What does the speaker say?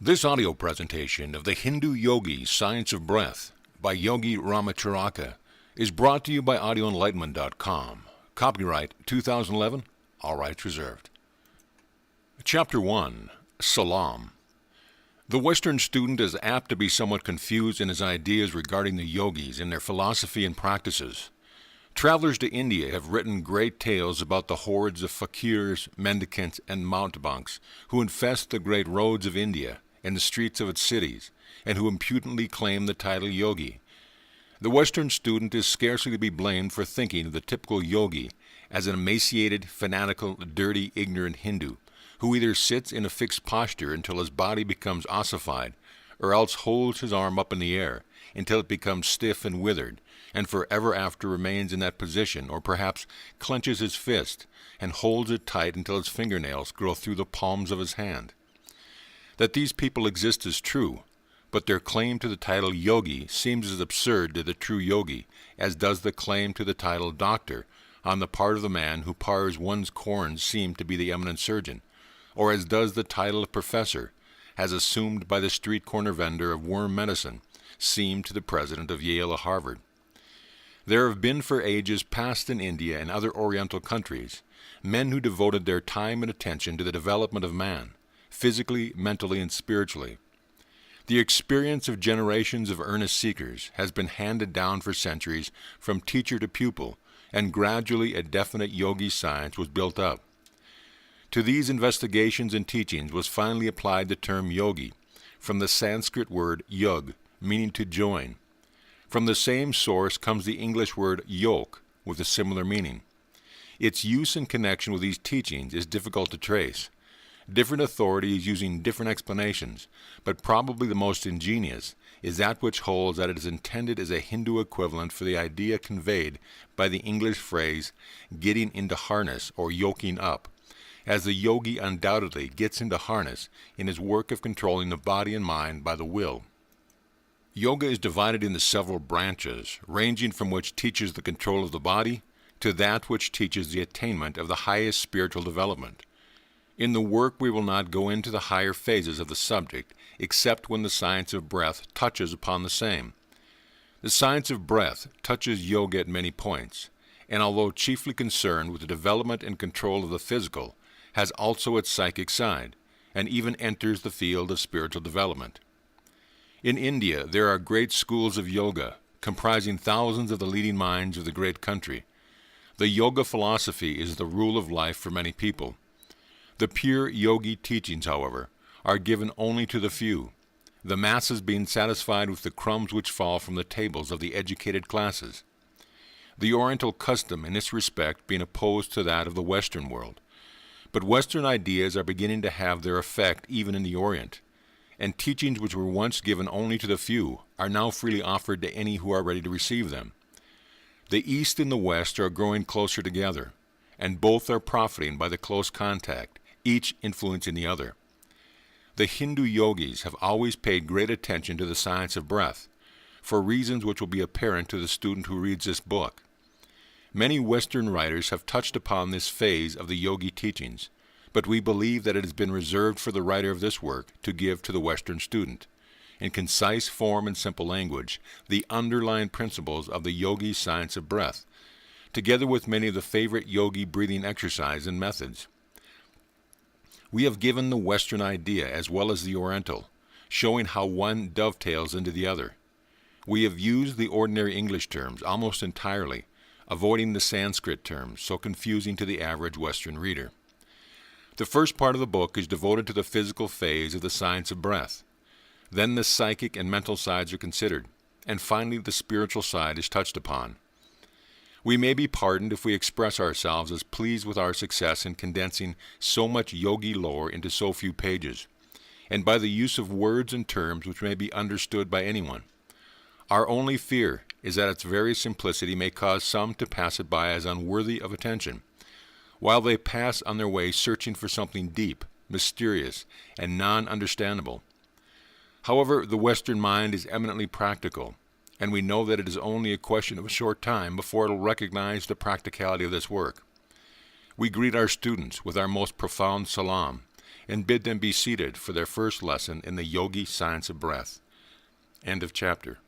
This audio presentation of the Hindu Yogi Science of Breath by Yogi Ramacharaka is brought to you by audioenlightenment.com. Copyright 2011, all rights reserved. Chapter 1, Salam. The Western student is apt to be somewhat confused in his ideas regarding the yogis and their philosophy and practices. Travelers to India have written great tales about the hordes of fakirs, mendicants, and mountebanks who infest the great roads of India and the streets of its cities, and who impudently claim the title yogi. The Western student is scarcely to be blamed for thinking of the typical yogi as an emaciated, fanatical, dirty, ignorant Hindu, who either sits in a fixed posture until his body becomes ossified, or else holds his arm up in the air until it becomes stiff and withered, and forever after remains in that position, or perhaps clenches his fist and holds it tight until his fingernails grow through the palms of his hand. That these people exist is true, but their claim to the title yogi seems as absurd to the true yogi as does the claim to the title doctor on the part of the man who pars one's corns seem to be the eminent surgeon, or as does the title of professor, as assumed by the street corner vendor of worm medicine, seem to the president of Yale or Harvard. There have been for ages past in India and other Oriental countries men who devoted their time and attention to the development of man, physically, mentally, and spiritually. The experience of generations of earnest seekers has been handed down for centuries from teacher to pupil, and gradually a definite yogi science was built up. To these investigations and teachings was finally applied the term yogi, from the Sanskrit word yug, meaning to join. From the same source comes the English word yoke, with a similar meaning. Its use in connection with these teachings is difficult to trace. Different authorities using different explanations, but probably the most ingenious is that which holds that it is intended as a Hindu equivalent for the idea conveyed by the English phrase getting into harness or yoking up, as the yogi undoubtedly gets into harness in his work of controlling the body and mind by the will. Yoga is divided into several branches, ranging from which teaches the control of the body to that which teaches the attainment of the highest spiritual development. In the work we will not go into the higher phases of the subject, except when the science of breath touches upon the same. The science of breath touches yoga at many points, and although chiefly concerned with the development and control of the physical, has also its psychic side, and even enters the field of spiritual development. In India, there are great schools of yoga, comprising thousands of the leading minds of the great country. The yoga philosophy is the rule of life for many people. The pure yogi teachings, however, are given only to the few, the masses being satisfied with the crumbs which fall from the tables of the educated classes. The Oriental custom in this respect being opposed to that of the Western world. But Western ideas are beginning to have their effect even in the Orient, and teachings which were once given only to the few are now freely offered to any who are ready to receive them. The East and the West are growing closer together, and both are profiting by the close contact, each influencing the other. The Hindu yogis have always paid great attention to the science of breath, for reasons which will be apparent to the student who reads this book. Many Western writers have touched upon this phase of the yogi teachings, but we believe that it has been reserved for the writer of this work to give to the Western student, in concise form and simple language, the underlying principles of the yogi science of breath, together with many of the favorite yogi breathing exercises and methods. We have given the Western idea as well as the Oriental, showing how one dovetails into the other. We have used the ordinary English terms almost entirely, avoiding the Sanskrit terms so confusing to the average Western reader. The first part of the book is devoted to the physical phase of the science of breath. Then the psychic and mental sides are considered, and finally the spiritual side is touched upon. We may be pardoned if we express ourselves as pleased with our success in condensing so much yogi lore into so few pages, and by the use of words and terms which may be understood by anyone. Our only fear is that its very simplicity may cause some to pass it by as unworthy of attention, while they pass on their way searching for something deep, mysterious, and non-understandable. However, the Western mind is eminently practical, and we know that it is only a question of a short time before it will recognize the practicality of this work. We greet our students with our most profound salam, and bid them be seated for their first lesson in the yogi science of breath. End of chapter.